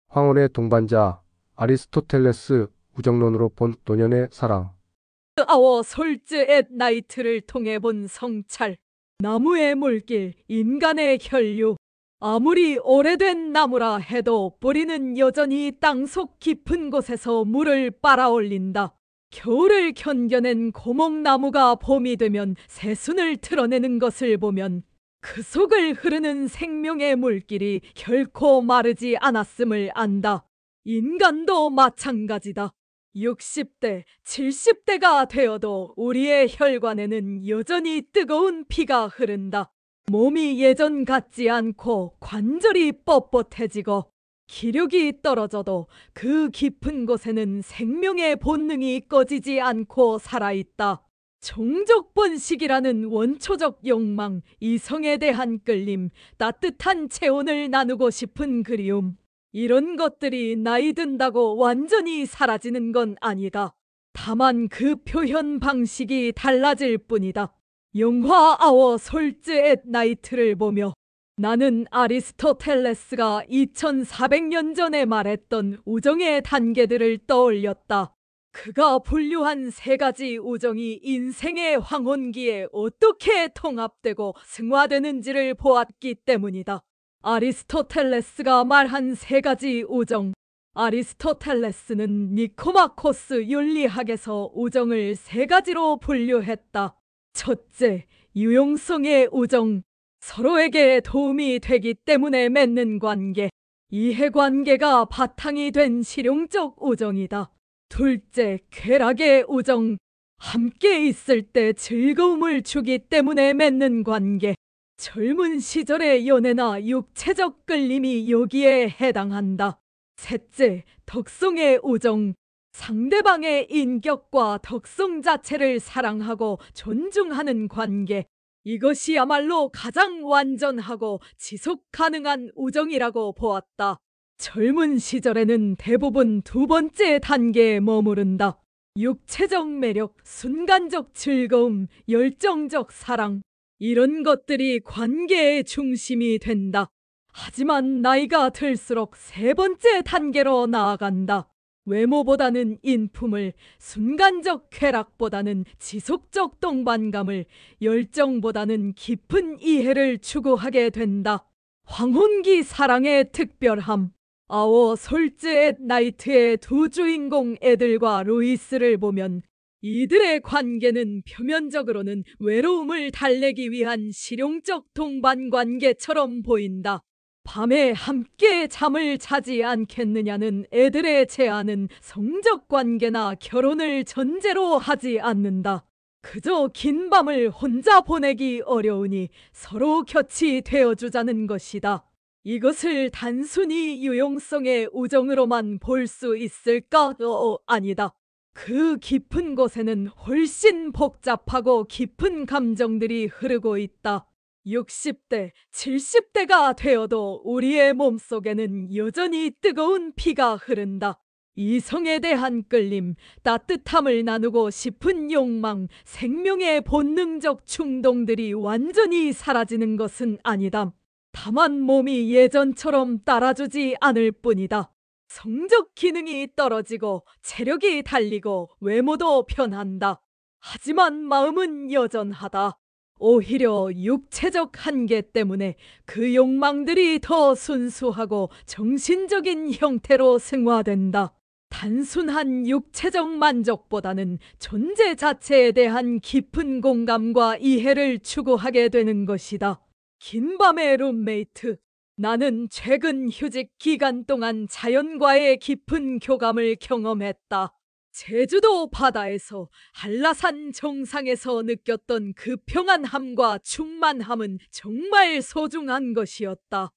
황혼의 동반자 아리스토텔레스 우정론으로 본 노년의 사랑. 아워 솔즈 앳 나이트를 통해 본 성찰. 나무의 물길, 인간의 혈류. 아무리 오래된 나무라 해도 뿌리는 여전히 땅속 깊은 곳에서 물을 빨아올린다. 겨울을 견뎌낸 고목나무가 봄이 되면 새순을 틀어내는 것을 보면 그 속을 흐르는 생명의 물길이 결코 마르지 않았음을 안다. 인간도 마찬가지다. 60대, 70대가 되어도 우리의 혈관에는 여전히 뜨거운 피가 흐른다. 몸이 예전 같지 않고 관절이 뻣뻣해지고 기력이 떨어져도 그 깊은 곳에는 생명의 본능이 꺼지지 않고 살아있다. 종족 번식이라는 원초적 욕망, 이성에 대한 끌림, 따뜻한 체온을 나누고 싶은 그리움. 이런 것들이 나이 든다고 완전히 사라지는 건 아니다. 다만 그 표현 방식이 달라질 뿐이다. 영화 아워 솔즈 앳 나이트를 보며 나는 아리스토텔레스가 2400년 전에 말했던 우정의 단계들을 떠올렸다. 그가 분류한 세 가지 우정이 인생의 황혼기에 어떻게 통합되고 승화되는지를 보았기 때문이다. 아리스토텔레스가 말한 세 가지 우정. 아리스토텔레스는 니코마코스 윤리학에서 우정을 세 가지로 분류했다. 첫째, 유용성의 우정. 서로에게 도움이 되기 때문에 맺는 관계. 이해관계가 바탕이 된 실용적 우정이다. 둘째, 쾌락의 우정. 함께 있을 때 즐거움을 주기 때문에 맺는 관계. 젊은 시절의 연애나 육체적 끌림이 여기에 해당한다. 셋째, 덕성의 우정. 상대방의 인격과 덕성 자체를 사랑하고 존중하는 관계. 이것이야말로 가장 완전하고 지속 가능한 우정이라고 보았다. 젊은 시절에는 대부분 두 번째 단계에 머무른다. 육체적 매력, 순간적 즐거움, 열정적 사랑. 이런 것들이 관계의 중심이 된다. 하지만 나이가 들수록 세 번째 단계로 나아간다. 외모보다는 인품을, 순간적 쾌락보다는 지속적 동반감을, 열정보다는 깊은 이해를 추구하게 된다. 황혼기 사랑의 특별함. 아워 솔즈 앳 나이트의 두 주인공 애들과 루이스를 보면 이들의 관계는 표면적으로는 외로움을 달래기 위한 실용적 동반관계처럼 보인다. 밤에 함께 잠을 자지 않겠느냐는 애들의 제안은 성적 관계나 결혼을 전제로 하지 않는다. 그저 긴 밤을 혼자 보내기 어려우니 서로 곁이 되어주자는 것이다. 이것을 단순히 유용성의 우정으로만 볼 수 있을까? 아니다. 그 깊은 곳에는 훨씬 복잡하고 깊은 감정들이 흐르고 있다. 60대, 70대가 되어도 우리의 몸속에는 여전히 뜨거운 피가 흐른다. 이성에 대한 끌림, 따뜻함을 나누고 싶은 욕망, 생명의 본능적 충동들이 완전히 사라지는 것은 아니다. 다만 몸이 예전처럼 따라주지 않을 뿐이다. 성적 기능이 떨어지고 체력이 달리고 외모도 변한다. 하지만 마음은 여전하다. 오히려 육체적 한계 때문에 그 욕망들이 더 순수하고 정신적인 형태로 승화된다. 단순한 육체적 만족보다는 존재 자체에 대한 깊은 공감과 이해를 추구하게 되는 것이다. 긴 밤의 룸메이트. 나는 최근 휴직 기간 동안 자연과의 깊은 교감을 경험했다. 제주도 바다에서 한라산 정상에서 느꼈던 그 평안함과 충만함은 정말 소중한 것이었다.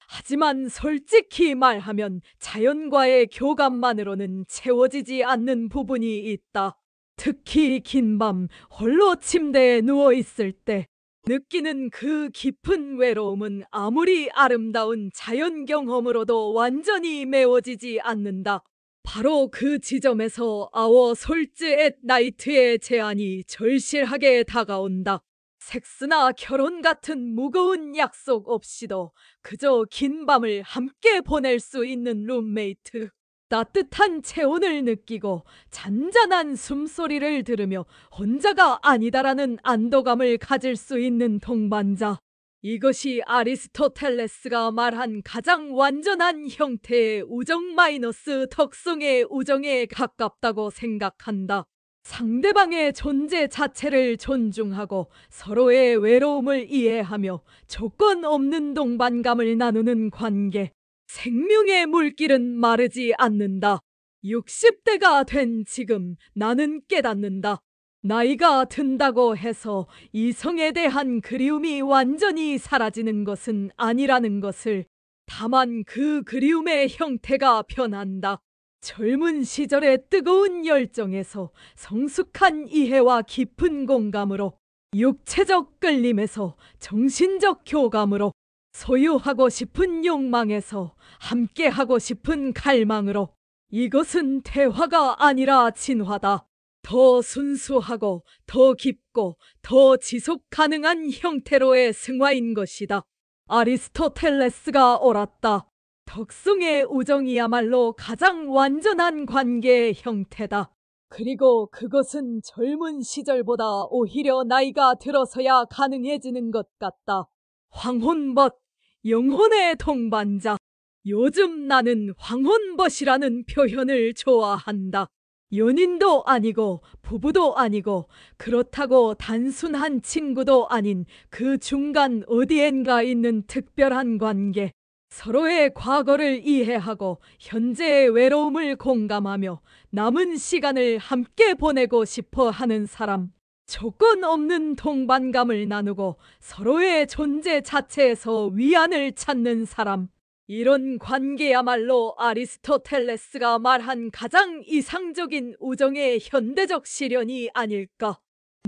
하지만 솔직히 말하면 자연과의 교감만으로는 채워지지 않는 부분이 있다. 특히 긴 밤 홀로 침대에 누워 있을 때 느끼는 그 깊은 외로움은 아무리 아름다운 자연 경험으로도 완전히 메워지지 않는다. 바로 그 지점에서 아워 솔즈 앳 나이트의 제안이 절실하게 다가온다. 섹스나 결혼 같은 무거운 약속 없이도 그저 긴 밤을 함께 보낼 수 있는 룸메이트. 따뜻한 체온을 느끼고 잔잔한 숨소리를 들으며 혼자가 아니다라는 안도감을 가질 수 있는 동반자. 이것이 아리스토텔레스가 말한 가장 완전한 형태의 우정 마이너스 덕성의 우정에 가깝다고 생각한다. 상대방의 존재 자체를 존중하고 서로의 외로움을 이해하며 조건 없는 동반감을 나누는 관계. 생명의 물길은 마르지 않는다. 60대가 된 지금 나는 깨닫는다. 나이가 든다고 해서 이성에 대한 그리움이 완전히 사라지는 것은 아니라는 것을. 다만 그 그리움의 형태가 변한다. 젊은 시절의 뜨거운 열정에서 성숙한 이해와 깊은 공감으로, 육체적 끌림에서 정신적 교감으로, 소유하고 싶은 욕망에서 함께하고 싶은 갈망으로. 이것은 대화가 아니라 진화다. 더 순수하고 더 깊고 더 지속 가능한 형태로의 승화인 것이다. 아리스토텔레스가 옳았다. 덕성의 우정이야말로 가장 완전한 관계의 형태다. 그리고 그것은 젊은 시절보다 오히려 나이가 들어서야 가능해지는 것 같다. 황혼벗, 영혼의 동반자. 요즘 나는 황혼벗이라는 표현을 좋아한다. 연인도 아니고 부부도 아니고 그렇다고 단순한 친구도 아닌 그 중간 어디엔가 있는 특별한 관계. 서로의 과거를 이해하고 현재의 외로움을 공감하며 남은 시간을 함께 보내고 싶어 하는 사람. 조건 없는 동반감을 나누고 서로의 존재 자체에서 위안을 찾는 사람. 이런 관계야말로 아리스토텔레스가 말한 가장 이상적인 우정의 현대적 실현이 아닐까.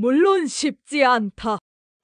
물론 쉽지 않다.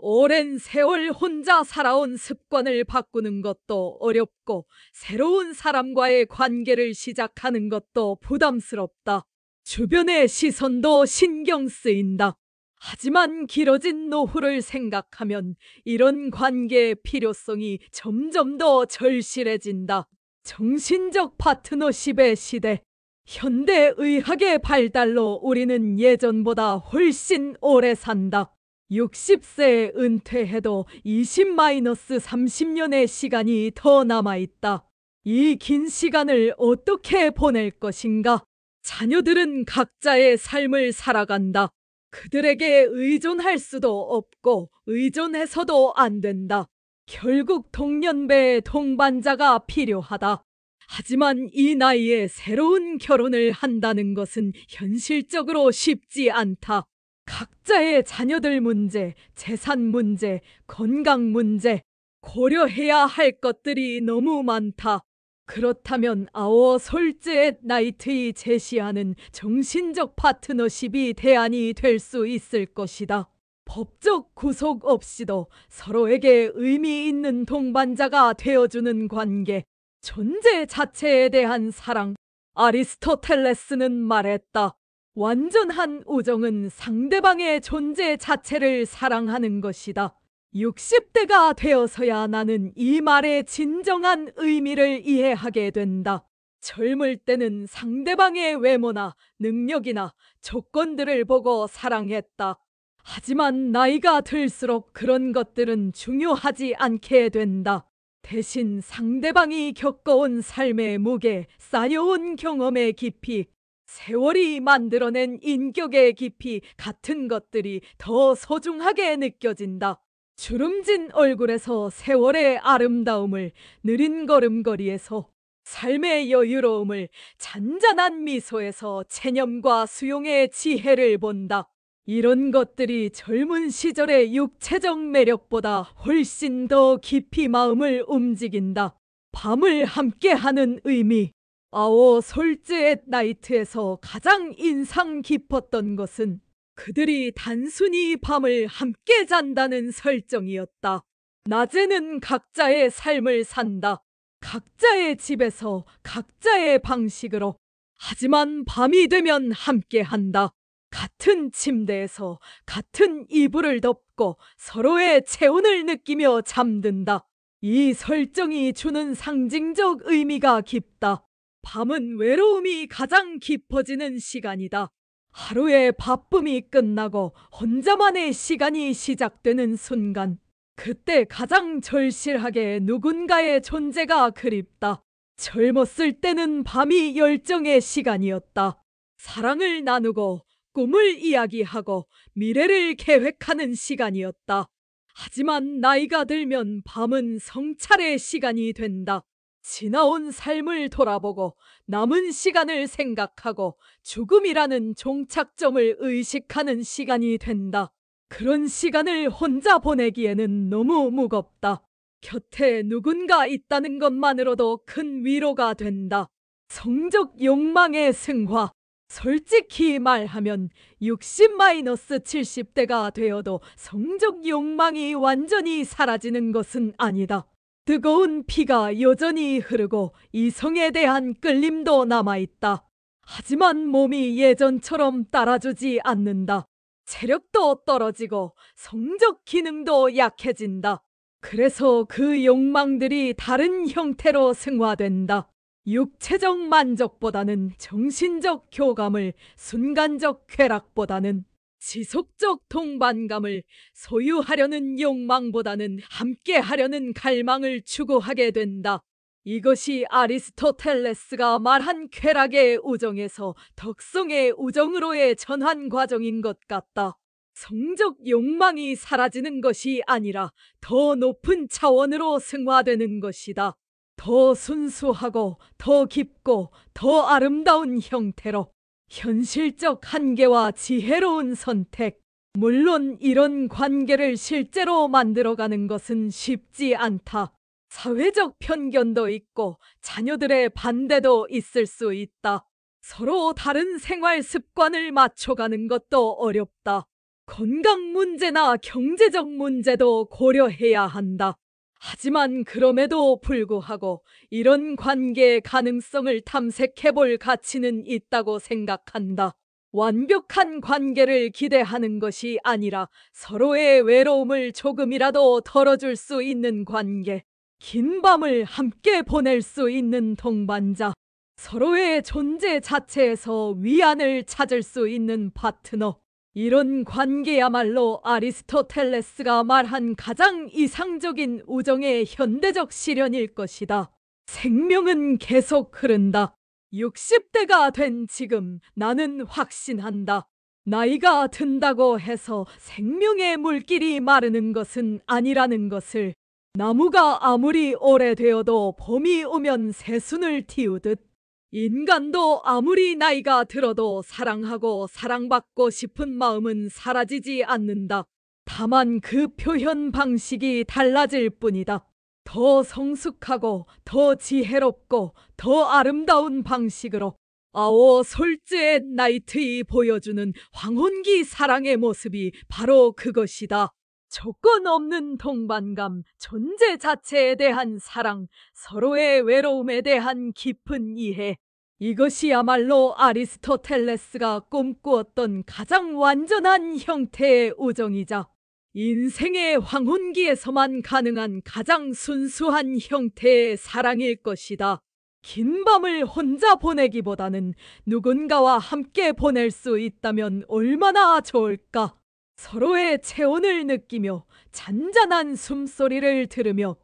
오랜 세월 혼자 살아온 습관을 바꾸는 것도 어렵고 새로운 사람과의 관계를 시작하는 것도 부담스럽다. 주변의 시선도 신경 쓰인다. 하지만 길어진 노후를 생각하면 이런 관계의 필요성이 점점 더 절실해진다. 정신적 파트너십의 시대. 현대의학의 발달로 우리는 예전보다 훨씬 오래 산다. 60세에 은퇴해도 20-30년의 시간이 더 남아있다. 이 긴 시간을 어떻게 보낼 것인가? 자녀들은 각자의 삶을 살아간다. 그들에게 의존할 수도 없고 의존해서도 안 된다. 결국 동년배의 동반자가 필요하다. 하지만 이 나이에 새로운 결혼을 한다는 것은 현실적으로 쉽지 않다. 각자의 자녀들 문제, 재산 문제, 건강 문제, 고려해야 할 것들이 너무 많다. 그렇다면 아워 솔즈앳 나이트이 제시하는 정신적 파트너십이 대안이 될 수 있을 것이다. 법적 구속 없이도 서로에게 의미 있는 동반자가 되어주는 관계, 존재 자체에 대한 사랑. 아리스토텔레스는 말했다. 완전한 우정은 상대방의 존재 자체를 사랑하는 것이다. 60대가 되어서야 나는 이 말의 진정한 의미를 이해하게 된다. 젊을 때는 상대방의 외모나 능력이나 조건들을 보고 사랑했다. 하지만 나이가 들수록 그런 것들은 중요하지 않게 된다. 대신 상대방이 겪어온 삶의 무게, 쌓여온 경험의 깊이, 세월이 만들어낸 인격의 깊이 같은 것들이 더 소중하게 느껴진다. 주름진 얼굴에서 세월의 아름다움을, 느린 걸음걸이에서 삶의 여유로움을, 잔잔한 미소에서 체념과 수용의 지혜를 본다. 이런 것들이 젊은 시절의 육체적 매력보다 훨씬 더 깊이 마음을 움직인다. 밤을 함께하는 의미. 아워 솔즈앳 나이트에서 가장 인상 깊었던 것은 그들이 단순히 밤을 함께 잔다는 설정이었다. 낮에는 각자의 삶을 산다. 각자의 집에서 각자의 방식으로. 하지만 밤이 되면 함께 한다. 같은 침대에서 같은 이불을 덮고 서로의 체온을 느끼며 잠든다. 이 설정이 주는 상징적 의미가 깊다. 밤은 외로움이 가장 깊어지는 시간이다. 하루의 바쁨이 끝나고 혼자만의 시간이 시작되는 순간, 그때 가장 절실하게 누군가의 존재가 그립다. 젊었을 때는 밤이 열정의 시간이었다. 사랑을 나누고 꿈을 이야기하고 미래를 계획하는 시간이었다. 하지만 나이가 들면 밤은 성찰의 시간이 된다. 지나온 삶을 돌아보고 남은 시간을 생각하고 죽음이라는 종착점을 의식하는 시간이 된다. 그런 시간을 혼자 보내기에는 너무 무겁다. 곁에 누군가 있다는 것만으로도 큰 위로가 된다. 성적 욕망의 승화. 솔직히 말하면 60-70대가 되어도 성적 욕망이 완전히 사라지는 것은 아니다. 뜨거운 피가 여전히 흐르고 이성에 대한 끌림도 남아있다. 하지만 몸이 예전처럼 따라주지 않는다. 체력도 떨어지고 성적 기능도 약해진다. 그래서 그 욕망들이 다른 형태로 승화된다. 육체적 만족보다는 정신적 교감을, 순간적 쾌락보다는 지속적 동반감을, 소유하려는 욕망보다는 함께하려는 갈망을 추구하게 된다. 이것이 아리스토텔레스가 말한 쾌락의 우정에서 덕성의 우정으로의 전환 과정인 것 같다. 성적 욕망이 사라지는 것이 아니라 더 높은 차원으로 승화되는 것이다. 더 순수하고 더 깊고 더 아름다운 형태로. 현실적 한계와 지혜로운 선택. 물론 이런 관계를 실제로 만들어가는 것은 쉽지 않다. 사회적 편견도 있고 자녀들의 반대도 있을 수 있다. 서로 다른 생활 습관을 맞춰가는 것도 어렵다. 건강 문제나 경제적 문제도 고려해야 한다. 하지만 그럼에도 불구하고 이런 관계의 가능성을 탐색해볼 가치는 있다고 생각한다. 완벽한 관계를 기대하는 것이 아니라 서로의 외로움을 조금이라도 덜어줄 수 있는 관계. 긴 밤을 함께 보낼 수 있는 동반자. 서로의 존재 자체에서 위안을 찾을 수 있는 파트너. 이런 관계야말로 아리스토텔레스가 말한 가장 이상적인 우정의 현대적 실현일 것이다. 생명은 계속 흐른다. 60대가 된 지금 나는 확신한다. 나이가 든다고 해서 생명의 물길이 마르는 것은 아니라는 것을. 나무가 아무리 오래되어도 봄이 오면 새순을 틔우듯 인간도 아무리 나이가 들어도 사랑하고 사랑받고 싶은 마음은 사라지지 않는다. 다만 그 표현 방식이 달라질 뿐이다. 더 성숙하고 더 지혜롭고 더 아름다운 방식으로. 아오 솔즈의 나이트이 보여주는 황혼기 사랑의 모습이 바로 그것이다. 조건 없는 동반감, 존재 자체에 대한 사랑, 서로의 외로움에 대한 깊은 이해. 이것이야말로 아리스토텔레스가 꿈꾸었던 가장 완전한 형태의 우정이자 인생의 황혼기에서만 가능한 가장 순수한 형태의 사랑일 것이다. 긴 밤을 혼자 보내기보다는 누군가와 함께 보낼 수 있다면 얼마나 좋을까? 서로의 체온을 느끼며 잔잔한 숨소리를 들으며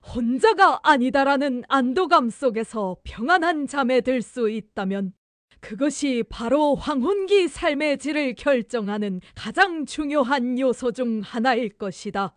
혼자가 아니다라는 안도감 속에서 평안한 잠에 들 수 있다면 그것이 바로 황혼기 삶의 질을 결정하는 가장 중요한 요소 중 하나일 것이다.